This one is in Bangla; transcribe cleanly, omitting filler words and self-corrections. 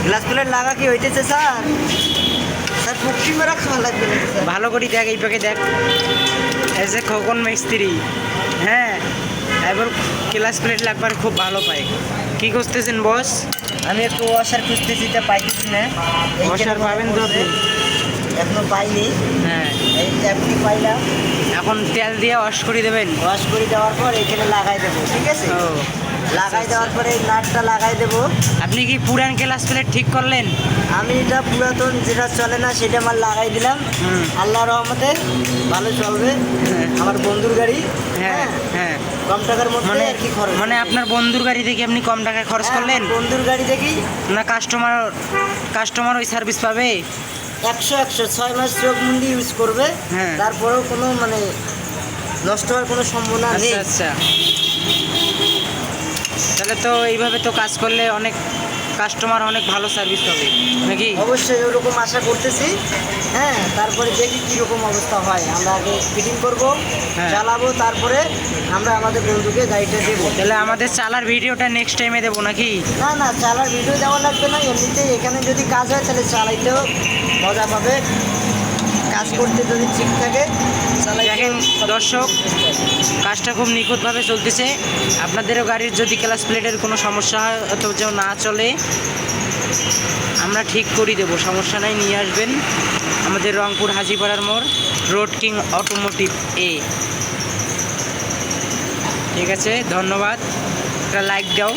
গ্লাস প্লেট লাগা কি হইতেছে স্যার? স্যার পুকটি মারা খাওয়া লাগবে না স্যার। ভালো করে দেখ, এই পাকে দেখ, এজ এ খোকন মিস্ত্রি। হ্যাঁ, এবার গ্লাস প্লেট লাগবার খুব ভালো পাই। কি করতেছেন বস? আমি একটু ওয়াশার খুঁজতেছি, তা পাইতেছি না। ওয়াশার পাবেন তো আপনি? এখনো পাইনি। হ্যাঁ, এই ট্যাপটি পাইলাম, এখন তেল দিয়ে ওয়াশ করে দেবেন। ওয়াশ করে দেওয়ার পর এখানে লাগাই দেবো, ঠিক আছে? ও, লাগাই দেওয়ার পরে এই নাটটা লাগাই দেবো। আপনি কি পুরান গ্লাস প্লেট ঠিক করলেন? আমি এটা পুরাতন যেটা চলে না সেটা আমার লাগাই দিলাম। হুম। আল্লাহর রহমতে ভালো চলবে। হ্যাঁ। আমার বন্ধুর গাড়ি। হ্যাঁ হ্যাঁ, কম টাকার মধ্যে মানে আর কি খরচ। মানে আপনার বন্ধুর গাড়ি থেকে আপনি কম টাকায় খরচ হ্যাঁ, করলেন? আমার বন্ধুর গাড়ি দেখি না কাস্টমার ওই সার্ভিস পাবে? 100 6 মাস চোখ মুন্ডি ইউজ করবে। হ্যাঁ। তারপরেও কোনো মানে নষ্ট হওয়ার কোনো সম্ভাবনা নেই। আচ্ছা আচ্ছা, তাহলে তো এইভাবে তো কাজ করলে অনেক কাস্টমার অনেক ভালো সার্ভিস পাবে নাকি? অবশ্যই ওরকম আশা করতেছি। হ্যাঁ, তারপরে দেখি কীরকম অবস্থা হয়। আমরা আগে ফিটিং করবো, হ্যাঁ। চালাবো, তারপরে আমরা আমাদের বন্ধুকে গাড়িটা দেবো। তাহলে আমাদের চালার ভিডিওটা নেক্সট টাইমে দেবো নাকি? না না, চালার ভিডিও দেওয়া লাগবে না, এমনিতেই এখানে যদি কাজ হয় তাহলে চালাইতেও মজা পাবে। কাজ করতে যদি ঠিক থাকে দেখেন দর্শক, কাজটা খুব নিখুঁতভাবে চলতেছে। আপনাদেরও গাড়ির যদি ক্লাস প্লেটের কোনো সমস্যা হয় অথবা যেন না চলে, আমরা ঠিক করে দেবো, সমস্যা নাই, নিয়ে আসবেন আমাদের রংপুর হাজিপাড়ার মোড়, রোড কিং অটোমোটিভ এ। ঠিক আছে, ধন্যবাদ। একটা লাইক দাও।